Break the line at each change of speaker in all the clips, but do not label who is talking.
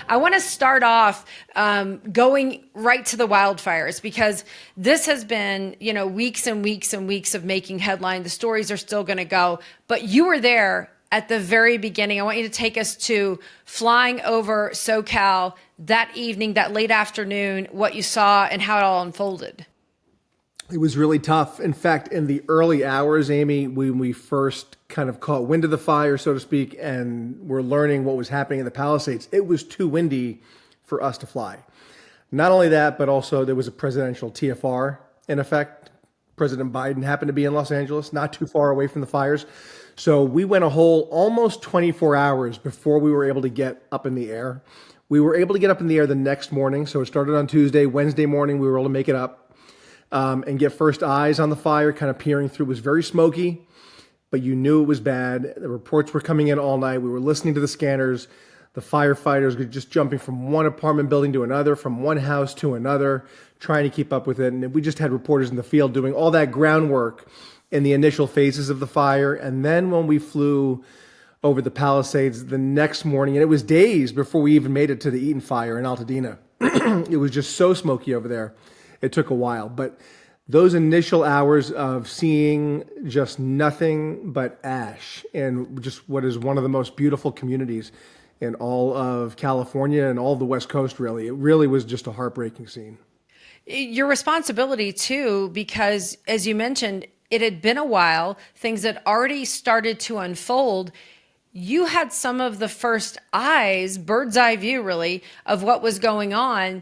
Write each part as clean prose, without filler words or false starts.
I want to start off going right to the wildfires, because this has been, weeks and weeks and weeks of making headline. The stories are still going to go, but you were there at the very beginning. I want you to take us to flying over SoCal that evening, that late afternoon, what you saw and how it all unfolded.
It was really tough. In fact, in the early hours, Amy, when we first kind of caught wind of the fire, so to speak, and were learning what was happening in the Palisades, it was too windy for us to fly. Not only that, but also there was a presidential TFR in effect. President Biden happened to be in Los Angeles, not too far away from the fires. So we went a whole almost 24 hours before we were able to get up in the air. We were able to get up in the air the next morning. So it started on Tuesday. Wednesday morning, we were able to make it up. And get first eyes on the fire, kind of peering through. It was very smoky, but you knew it was bad. The reports were coming in all night. We were listening to the scanners. The firefighters were just jumping from one apartment building to another, from one house to another, trying to keep up with it. And we just had reporters in the field doing all that groundwork in the initial phases of the fire. And then when we flew over the Palisades the next morning, and it was days before we even made it to the Eaton fire in Altadena. It was just so smoky over there. It took a while, but those initial hours of seeing just nothing but ash in just what is one of the most beautiful communities in all of California and all of the West Coast, really, it really was just a heartbreaking scene.
Your responsibility too, because as you mentioned, it had been a while, things had already started to unfold. You had some of the first eyes, bird's eye view really, of what was going on.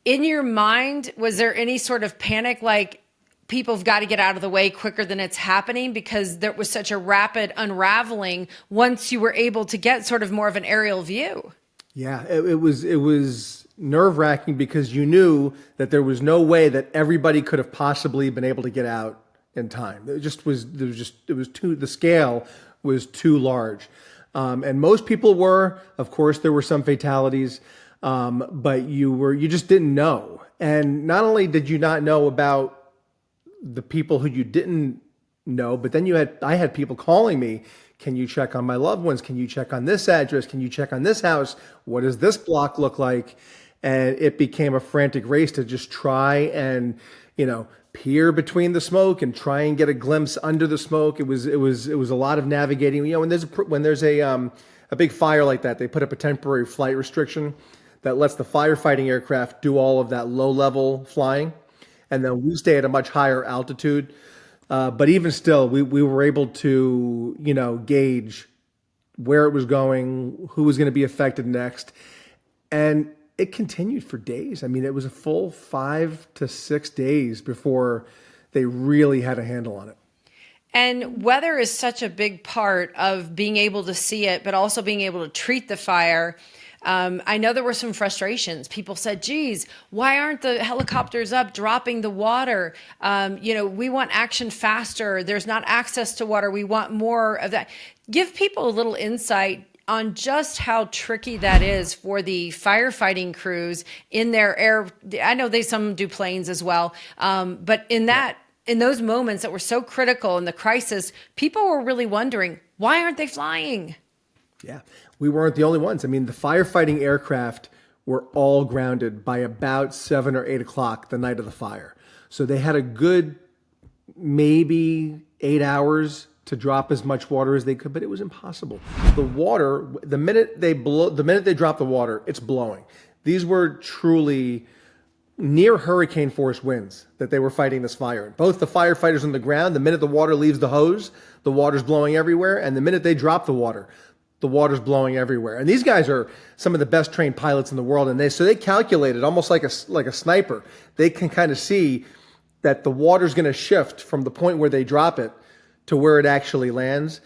In your mind, was there any sort of panic, like people have got to get out of the way quicker than it's happening, because there was such a rapid unraveling once you were able to get sort of more of an aerial view?
Yeah, it was nerve-wracking, because you knew that there was no way that everybody could have possibly been able to get out in time. The scale was too large. And most people were. Of course, there were some fatalities. But you just didn't know. And not only did you not know about the people who you didn't know, but then I had people calling me, can you check on my loved ones? Can you check on this address? Can you check on this house? What does this block look like? And it became a frantic race to just try and, peer between the smoke and try and get a glimpse under the smoke. It was a lot of navigating. When there's a big fire like that, they put up a temporary flight restriction that lets the firefighting aircraft do all of that low-level flying. And then we stay at a much higher altitude. But even still, we were able to, gauge where it was going, who was going to be affected next. And it continued for days. I mean, it was a full 5 to 6 days before they really had a handle on it.
And weather is such a big part of being able to see it, but also being able to treat the fire. I know there were some frustrations. People said, geez, why aren't the helicopters up dropping the water? We want action faster. There's not access to water. We want more of that. Give people a little insight on just how tricky that is for the firefighting crews in their air. I know some do planes as well. But in those moments that were so critical in the crisis, people were really wondering, why aren't they flying?
Yeah, we weren't the only ones. I mean, the firefighting aircraft were all grounded by about 7 or 8 o'clock the night of the fire. So they had a good maybe 8 hours to drop as much water as they could, but it was impossible. The water, the minute they drop the water, it's blowing. These were truly near hurricane force winds that they were fighting this fire in. Both the firefighters on the ground, the minute the water leaves the hose, the water's blowing everywhere, and the minute they drop the water's blowing everywhere. And these guys are some of the best trained pilots in the world, and they calculated almost like a sniper. They can kind of see that the water's going to shift from the point where they drop it to where it actually lands.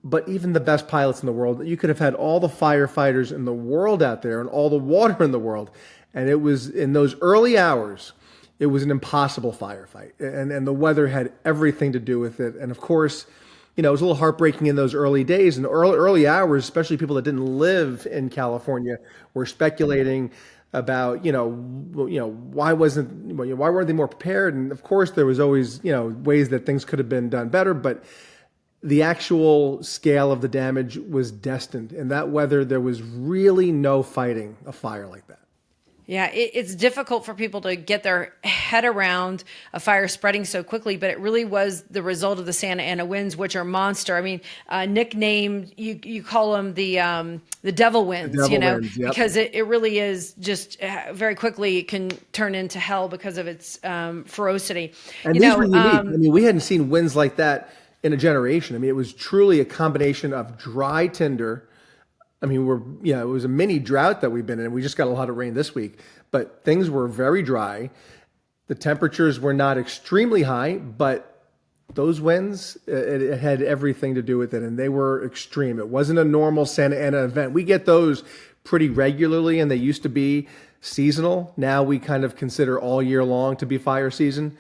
But even the best pilots in the world, you could have had all the firefighters in the world out there and all the water in the world, and it was in those early hours, it was an impossible firefight, and the weather had everything to do with it. And of course, it was a little heartbreaking in those early days and early hours, especially people that didn't live in California were speculating about, why weren't they more prepared? And of course, there was always, ways that things could have been done better. But the actual scale of the damage was destined. In that weather, there was really no fighting a fire like that.
Yeah, it's difficult for people to get their head around a fire spreading so quickly, but it really was the result of the Santa Ana winds, which are monster. I mean, nicknamed, you call them the devil winds,
Winds, yep.
because it really is just very quickly it can turn into hell because of its ferocity.
And these were unique. I mean, we hadn't seen winds like that in a generation. I mean, it was truly a combination of dry tinder. I mean, it was a mini drought that we've been in. We just got a lot of rain this week, but things were very dry. The temperatures were not extremely high, but those winds, it had everything to do with it, and they were extreme. It wasn't a normal Santa Ana event. We get those pretty regularly, and they used to be seasonal. Now we kind of consider all year long to be fire season.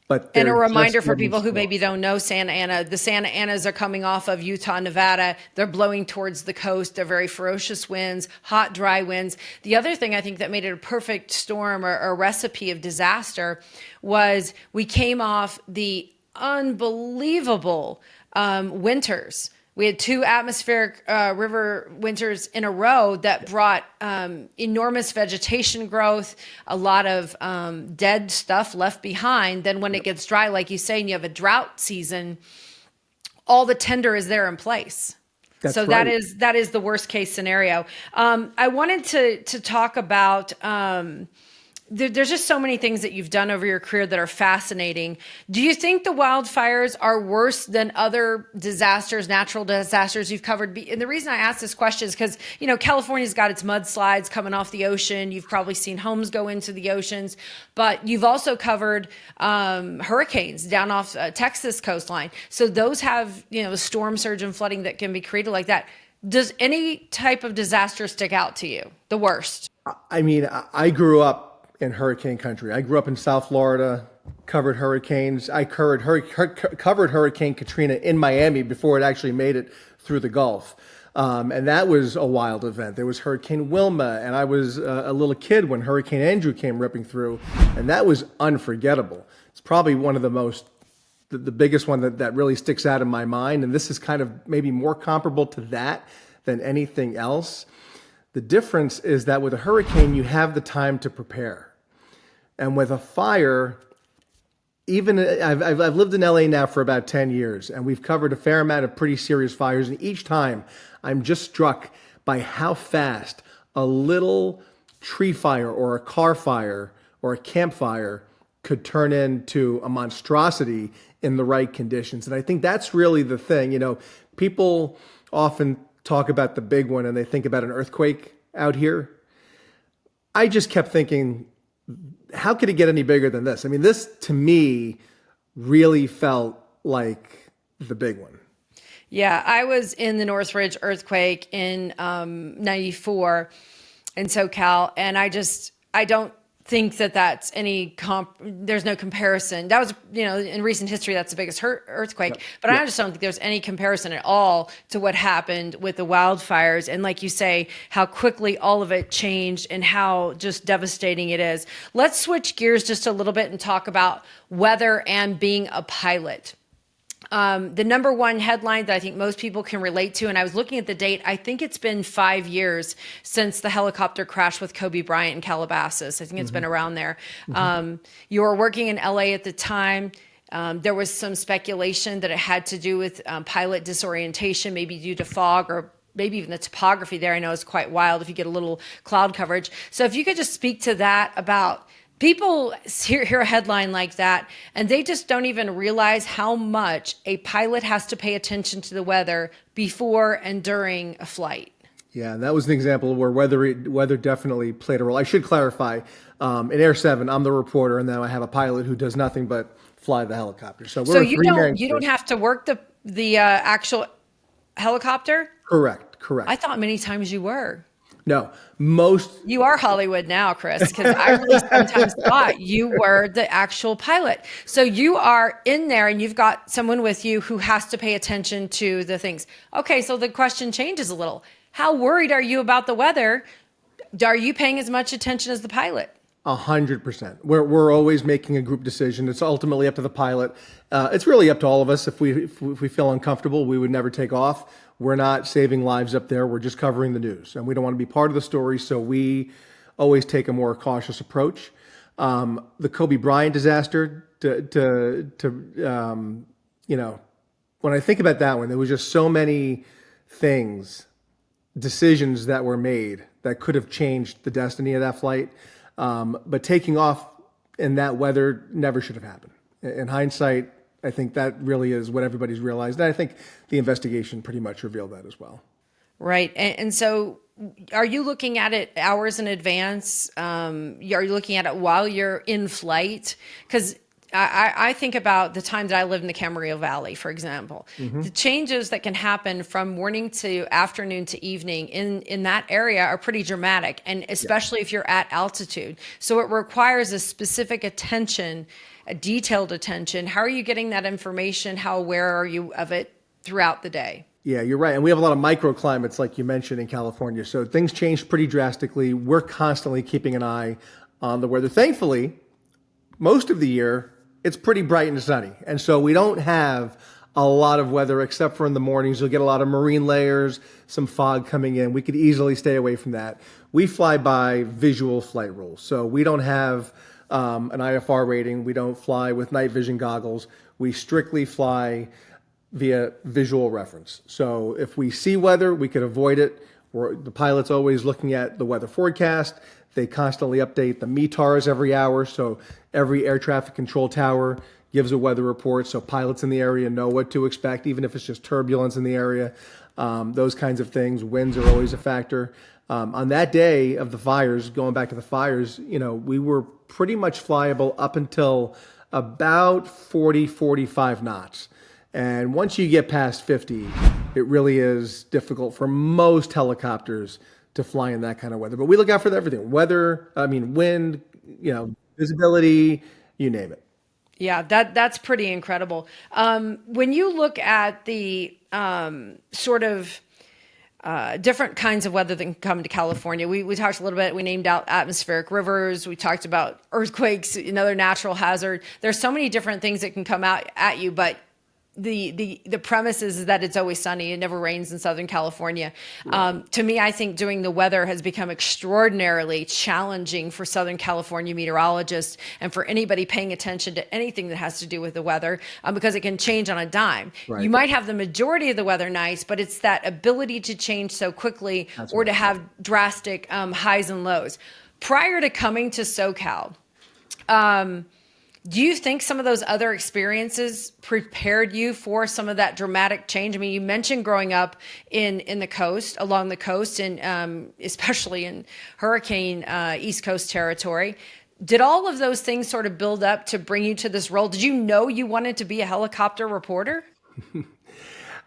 And a reminder for people who maybe don't know Santa Ana, the Santa Anas are coming off of Utah, Nevada. They're blowing towards the coast. They're very ferocious winds, hot, dry winds. The other thing I think that made it a perfect storm or a recipe of disaster was we came off the unbelievable winters. We had 2 atmospheric river winters in a row that brought enormous vegetation growth, a lot of dead stuff left behind. Then when it gets dry, like you say, and you have a drought season, all the tinder is there in place. So right. that is the worst case scenario. I wanted to talk about there's just so many things that you've done over your career that are fascinating. Do you think the wildfires are worse than other disasters, natural disasters you've covered? And the reason I ask this question is because, California's got its mudslides coming off the ocean. You've probably seen homes go into the oceans, but you've also covered hurricanes down off Texas coastline. So those have, storm surge and flooding that can be created like that. Does any type of disaster stick out to you? The worst?
I mean, I grew up in hurricane country. I grew up in South Florida, covered hurricanes. I covered Hurricane Katrina in Miami before it actually made it through the Gulf. And that was a wild event. There was Hurricane Wilma, and I was a little kid when Hurricane Andrew came ripping through, and that was unforgettable. It's probably one of the biggest one that really sticks out in my mind, and this is kind of maybe more comparable to that than anything else. The difference is that with a hurricane, you have the time to prepare. And with a fire, even I've lived in LA now for about 10 years, and we've covered a fair amount of pretty serious fires. And each time I'm just struck by how fast a little tree fire or a car fire or a campfire could turn into a monstrosity in the right conditions. And I think that's really the thing. People often talk about the big one and they think about an earthquake out here. I just kept thinking, how could it get any bigger than this? I mean, this to me really felt like the big one.
Yeah, I was in the Northridge earthquake in 94 in SoCal, and I don't think that that's there's no comparison. That was, in recent history, that's the biggest earthquake, but I just don't think there's any comparison at all to what happened with the wildfires. And like you say, how quickly all of it changed and how just devastating it is. Let's switch gears just a little bit and talk about weather and being a pilot. The number one headline that I think most people can relate to, and I was looking at the date, I think it's been 5 years since the helicopter crash with Kobe Bryant in Calabasas. I think it's been around there. You were working in LA at the time. There was some speculation that it had to do with pilot disorientation, maybe due to fog or maybe even the topography there. I know is quite wild if you get a little cloud coverage. So if you could just speak to that about people hear a headline like that, and they just don't even realize how much a pilot has to pay attention to the weather before and during a flight.
Yeah, that was an example where weather definitely played a role. I should clarify, in Air 7, I'm the reporter, and then I have a pilot who does nothing but fly the helicopter. So
you don't have to work the actual helicopter?
Correct.
I thought many times you were.
No,
You are Hollywood now, Chris, because I really sometimes thought you were the actual pilot. So you are in there and you've got someone with you who has to pay attention to the things. Okay, so the question changes a little. How worried are you about the weather? Are you paying as much attention as the pilot?
100%. We're always making a group decision. It's ultimately up to the pilot. It's really up to all of us. If we feel uncomfortable, we would never take off. We're not saving lives up there. We're just covering the news, and we don't want to be part of the story. So we always take a more cautious approach. The Kobe Bryant disaster, when I think about that one, there was just so many decisions that were made that could have changed the destiny of that flight. But taking off in that weather never should have happened. In hindsight, I think that really is what everybody's realized. And I think the investigation pretty much revealed that as well.
Right. And so are you looking at it hours in advance? Are you looking at it while you're in flight? Because I think about the time that I lived in the Camarillo Valley, for example. The changes that can happen from morning to afternoon to evening in that area are pretty dramatic, and especially if you're at altitude. So it requires a specific attention, a detailed attention. How are you getting that information? How aware are you of it throughout the day?
Yeah, you're right. And we have a lot of microclimates, like you mentioned, in California. So things change pretty drastically. We're constantly keeping an eye on the weather. Thankfully, most of the year, it's pretty bright and sunny. And so we don't have a lot of weather, except for in the mornings. You'll get a lot of marine layers, some fog coming in. We could easily stay away from that. We fly by visual flight rules. So we don't have an IFR rating. We don't fly with night vision goggles. We strictly fly via visual reference. So if we see weather, we could avoid it. The pilot's always looking at the weather forecast. They constantly update the METARs every hour. So every air traffic control tower gives a weather report. So pilots in the area know what to expect, even if it's just turbulence in the area. Those kinds of things. Winds are always a factor. On that day of the fires, going back to the fires, we were pretty much flyable up until about 40, 45 knots. And once you get past 50, it really is difficult for most helicopters to fly in that kind of weather. But we look out for everything. Wind, visibility, you name it.
Yeah, that's pretty incredible. When you look at the different kinds of weather that can come to California, we talked a little bit, we named out atmospheric rivers, we talked about earthquakes, another natural hazard. There's so many different things that can come out at you, but the premise is that it's always sunny. It never rains in Southern California. Right. To me, I think doing the weather has become extraordinarily challenging for Southern California meteorologists and for anybody paying attention to anything that has to do with the weather, because it can change on a dime. Right. You might have the majority of the weather nice, but it's that ability to change so quickly. That's or right. to have drastic highs and lows. Prior to coming to SoCal, do you think some of those other experiences prepared you for some of that dramatic change? I mean, you mentioned growing up along the coast, and especially in hurricane East Coast territory. Did all of those things sort of build up to bring you to this role? Did you know you wanted to be a helicopter reporter?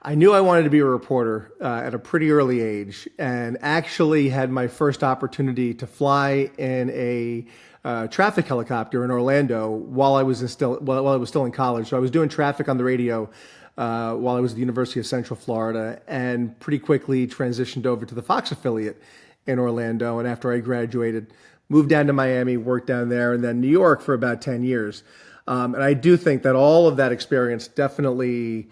I knew I wanted to be a reporter at a pretty early age, and actually had my first opportunity to fly in a traffic helicopter in Orlando while I was still in college. So I was doing traffic on the radio while I was at the University of Central Florida, and pretty quickly transitioned over to the Fox affiliate in Orlando. And after I graduated, moved down to Miami, worked down there, and then New York for about 10 years. And I do think that all of that experience definitely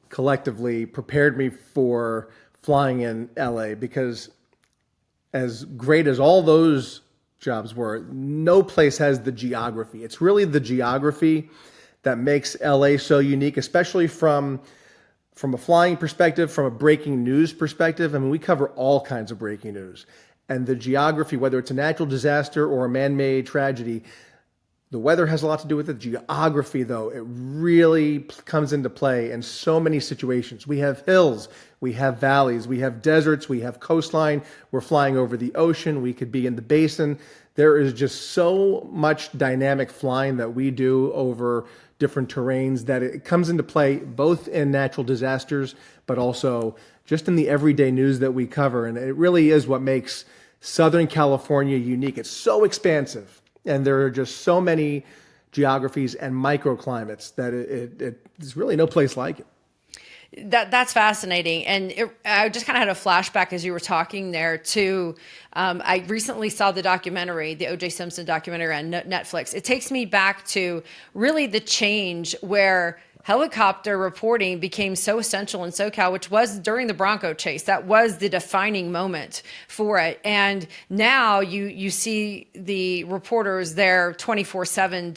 collectively prepared me for flying in LA, because as great as all those jobs were, no place has the geography. It's really the geography that makes LA so unique, especially from a flying perspective, from a breaking news perspective. I mean, we cover all kinds of breaking news. And the geography, whether it's a natural disaster or a man-made tragedy, the weather has a lot to do with it. Geography, though, it really comes into play in so many situations. We have hills, we have valleys, we have deserts, we have coastline. We're flying over the ocean. We could be in the basin. There is just so much dynamic flying that we do over different terrains that it comes into play both in natural disasters, but also just in the everyday news that we cover. And it really is what makes Southern California unique. It's so expansive. And there are just so many geographies and microclimates that there's really no place like it.
That's fascinating, and I just kind of had a flashback as you were talking there to. I recently saw the documentary, the O.J. Simpson documentary on Netflix. It takes me back to really the change where helicopter reporting became so essential in SoCal, which was during the Bronco chase. That was the defining moment for it. And now you see the reporters there 24/7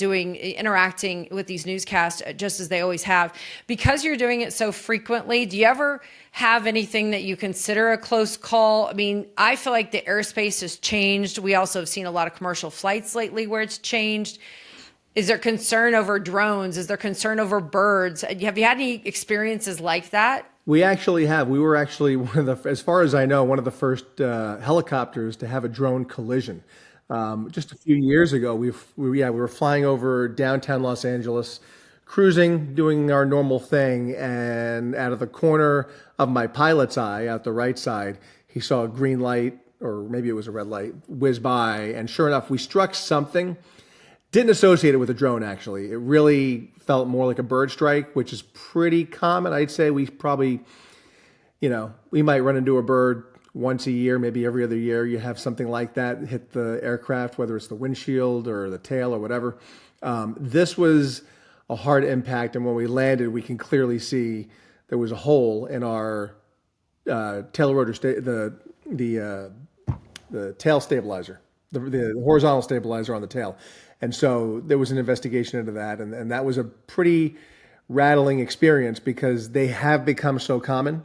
interacting with these newscasts just as they always have. Because you're doing it so frequently, do you ever have anything that you consider a close call? I mean, I feel like the airspace has changed. We also have seen a lot of commercial flights lately where it's changed. Is there concern over drones? Is there concern over birds? Have you had any experiences like that?
We actually have. We were actually one of the, as far as I know, one of the first helicopters to have a drone collision. Just a few years ago, we were flying over downtown Los Angeles, cruising, doing our normal thing, and out of the corner of my pilot's eye, out the right side, he saw a green light, or maybe it was a red light, whiz by, and sure enough, we struck something. Didn't associate it with a drone, actually. It really felt more like a bird strike, which is pretty common. I'd say we probably, we might run into a bird once a year, maybe every other year. You have something like that hit the aircraft, whether it's the windshield or the tail or whatever. This was a hard impact, and when we landed, we can clearly see there was a hole in our tail rotor, the tail stabilizer, the horizontal stabilizer on the tail. And so there was an investigation into that, and that was a pretty rattling experience because they have become so common.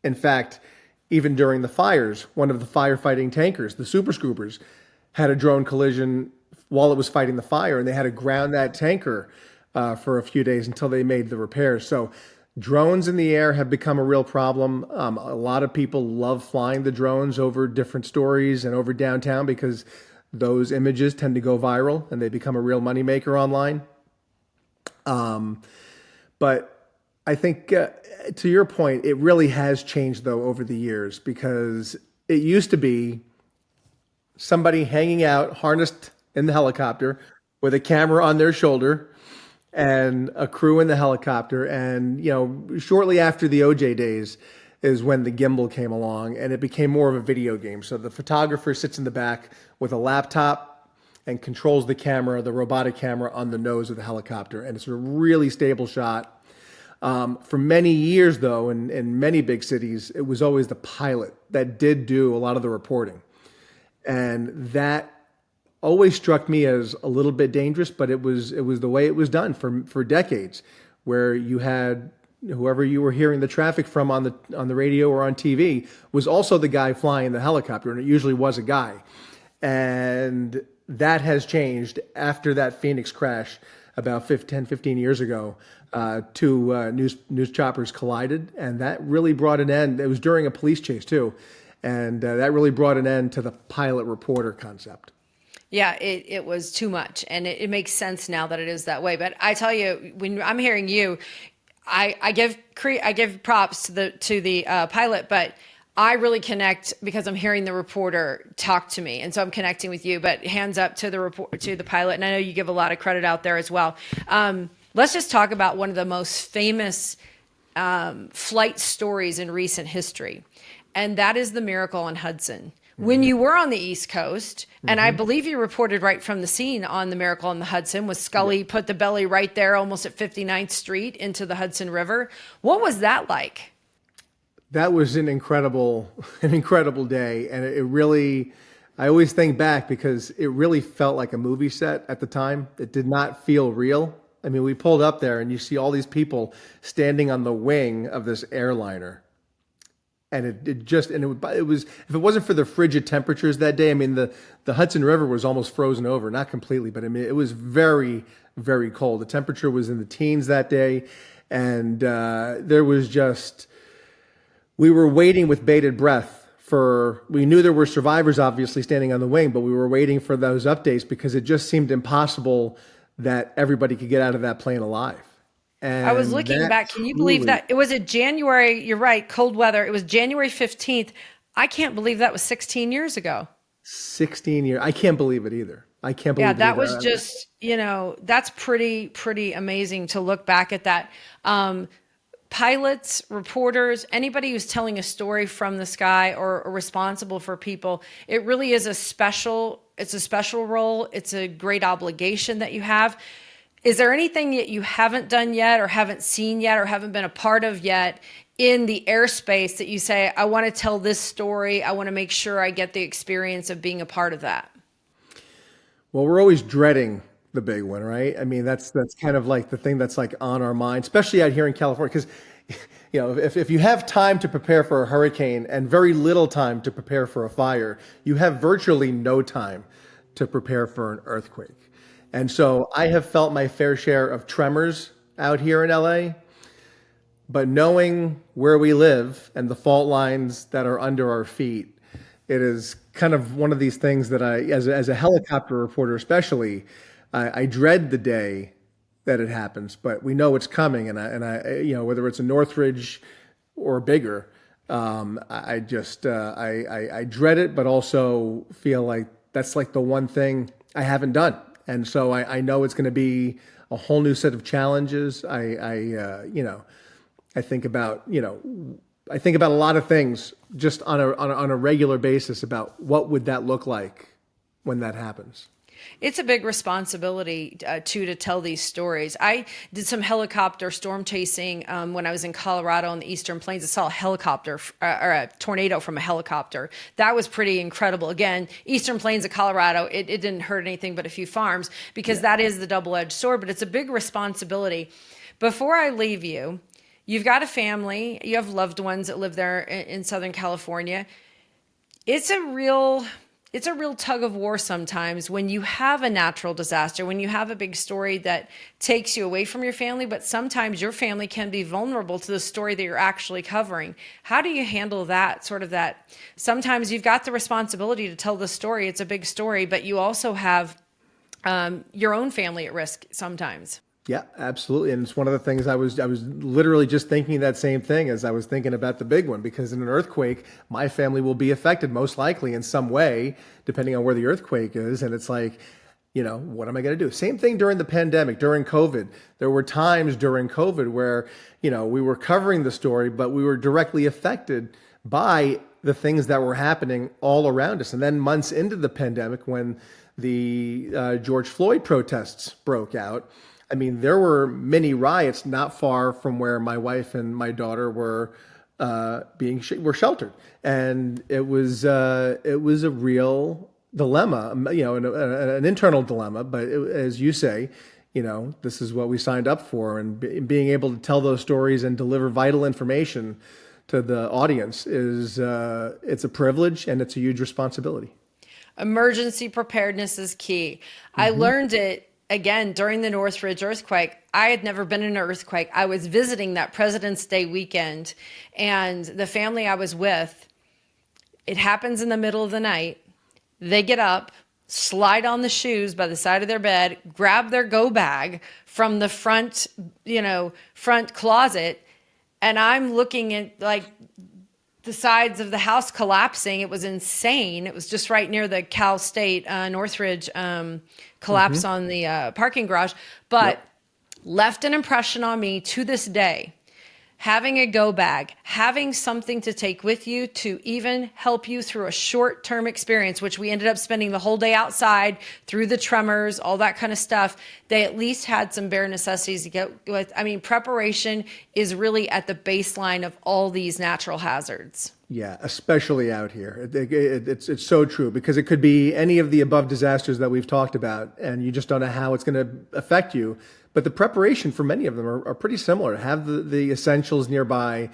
In fact, even during the fires, one of the firefighting tankers, the Super Scoopers, had a drone collision while it was fighting the fire, and they had to ground that tanker for a few days until they made the repairs. So drones in the air have become a real problem. A lot of people love flying the drones over different stories and over downtown because those images tend to go viral and they become a real moneymaker online. But I think to your point, it really has changed though over the years because it used to be somebody hanging out harnessed in the helicopter with a camera on their shoulder and a crew in the helicopter. And, shortly after the OJ days is when the gimbal came along and it became more of a video game. So the photographer sits in the back with a laptop and controls the camera, the robotic camera on the nose of the helicopter. And it's a really stable shot. For many years, though, in many big cities, it was always the pilot that did do a lot of the reporting. And that always struck me as a little bit dangerous, but it was the way it was done for decades, where you had whoever you were hearing the traffic from on the radio or on TV was also the guy flying the helicopter, and it usually was a guy. And that has changed after that Phoenix crash about 15 years ago. Two news choppers collided, and that really brought an end. It was during a police chase too, and that really brought an end to the pilot reporter concept.
Yeah, it was too much, and it makes sense now that it is that way. But I tell you, when I'm hearing you, I give props to the pilot, but I really connect because I'm hearing the reporter talk to me, and so I'm connecting with you. But hands up to the pilot, and I know you give a lot of credit out there as well. Let's just talk about one of the most famous flight stories in recent history, and that is the miracle on Hudson. When you were on the East Coast, and I believe you reported right from the scene on the Miracle on the Hudson, with Scully put the belly right there almost at 59th Street into the Hudson River. What was that like?
That was an incredible day. And it really, I always think back because it really felt like a movie set at the time. It did not feel real. I mean, we pulled up there and you see all these people standing on the wing of this airliner. And it was, if it wasn't for the frigid temperatures that day, I mean, the Hudson River was almost frozen over, not completely, but I mean, it was very, very cold. The temperature was in the teens that day. And there was we were waiting with bated breath we knew there were survivors obviously standing on the wing, but we were waiting for those updates because it just seemed impossible that everybody could get out of that plane alive. And
I was looking back. Can you believe that? It was January. You're right. Cold weather. It was January 15th. I can't believe that was 16 years ago.
16 years. I can't believe it either. I can't believe it.
Yeah, that was just, that's pretty amazing to look back at that. pilots, reporters, anybody who's telling a story from the sky or responsible for people, it really is it's a special role. It's a great obligation that you have. Is there anything that you haven't done yet or haven't seen yet or haven't been a part of yet in the airspace that you say, I want to tell this story. I want to make sure I get the experience of being a part of that?
Well, we're always dreading the big one, right? I mean, that's kind of like the thing that's like on our mind, especially out here in California, because if you have time to prepare for a hurricane and very little time to prepare for a fire, you have virtually no time to prepare for an earthquake. And so I have felt my fair share of tremors out here in LA, but knowing where we live and the fault lines that are under our feet, it is kind of one of these things that as a helicopter reporter especially, I dread the day that it happens, but we know it's coming, and I whether it's a Northridge or bigger, I dread it, but also feel like that's like the one thing I haven't done. And so I know it's going to be a whole new set of challenges. I think about a lot of things just on a regular basis about what would that look like when that happens.
It's a big responsibility to tell these stories. I did some helicopter storm chasing when I was in Colorado on the Eastern Plains. I saw a helicopter or a tornado from a helicopter. That was pretty incredible. Again, Eastern Plains of Colorado, it didn't hurt anything but a few farms because that is the double-edged sword, but it's a big responsibility. Before I leave you, you've got a family, you have loved ones that live there in Southern California. It's a real tug of war sometimes when you have a natural disaster, when you have a big story that takes you away from your family, but sometimes your family can be vulnerable to the story that you're actually covering. How do you handle that, sometimes you've got the responsibility to tell the story, it's a big story, but you also have your own family at risk sometimes.
Yeah, absolutely. And it's one of the things I was literally just thinking that same thing as I was thinking about the big one, because in an earthquake, my family will be affected most likely in some way, depending on where the earthquake is. And it's like, what am I going to do? Same thing during the pandemic, during COVID. There were times during COVID where, we were covering the story, but we were directly affected by the things that were happening all around us. And then months into the pandemic, when the George Floyd protests broke out, I mean, there were many riots not far from where my wife and my daughter were were sheltered, and it was a real dilemma, an internal dilemma. But as you say, this is what we signed up for, and being able to tell those stories and deliver vital information to the audience it's a privilege and it's a huge responsibility.
Emergency preparedness is key. I learned it. Again, during the Northridge earthquake, I had never been in an earthquake. I was visiting that President's Day weekend, and the family I was with, it happens in the middle of the night. They get up, slide on the shoes by the side of their bed, grab their go bag from the front closet, and I'm looking at the sides of the house collapsing. It was insane. It was just right near the Cal State Northridge collapse on the parking garage, but left an impression on me to this day. Having a go bag, having something to take with you to even help you through a short-term experience, which we ended up spending the whole day outside through the tremors, all that kind of stuff. They at least had some bare necessities to get with. I mean, preparation is really at the baseline of all these natural hazards. Yeah, especially out here. It's so true, because it could be any of the above disasters that we've talked about, and you just don't know how it's going to affect you. But the preparation for many of them are pretty similar. Have the essentials nearby,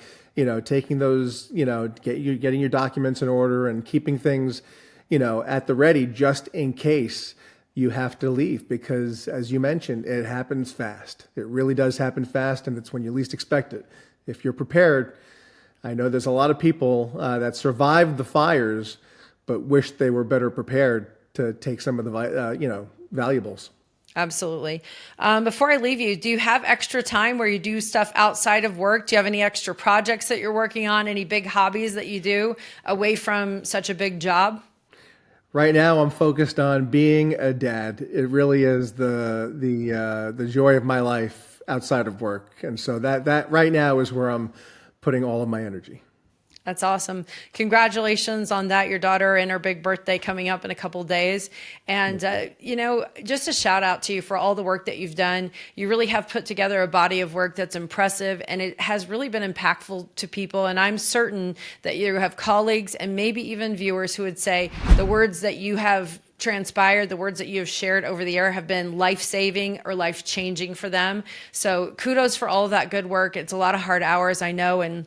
taking those, getting your documents in order and keeping things, at the ready just in case you have to leave, because as you mentioned, it happens fast. It really does happen fast, and it's when you least expect it. If you're prepared, I know there's a lot of people that survived the fires, but wish they were better prepared to take some of the, valuables. Absolutely. Before I leave you, do you have extra time where you do stuff outside of work? Do you have any extra projects that you're working on? Any big hobbies that you do away from such a big job?
Right now, I'm focused on being a dad. It really is the joy of my life. outside of work. And so that right now is where I'm putting all of my energy.
That's awesome. Congratulations on that. Your daughter and her big birthday coming up in a couple of days. And, just a shout out to you for all the work that you've done. You really have put together a body of work that's impressive, and it has really been impactful to people. And I'm certain that you have colleagues and maybe even viewers who would say the words that you have transpired, the words that you have shared over the air have been life-saving or life-changing for them. So kudos for all of that good work. It's a lot of hard hours, I know, and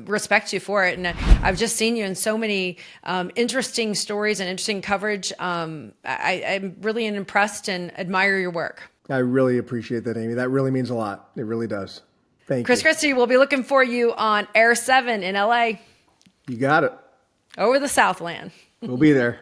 respect you for it. And I've just seen you in so many interesting stories and interesting coverage. I'm really impressed and admire your work.
I really appreciate that, Amy. That really means a lot. It really does. Thank you.
Chris Cristi, we'll be looking for you on Air 7 in LA.
You got it.
Over the Southland.
We'll be there.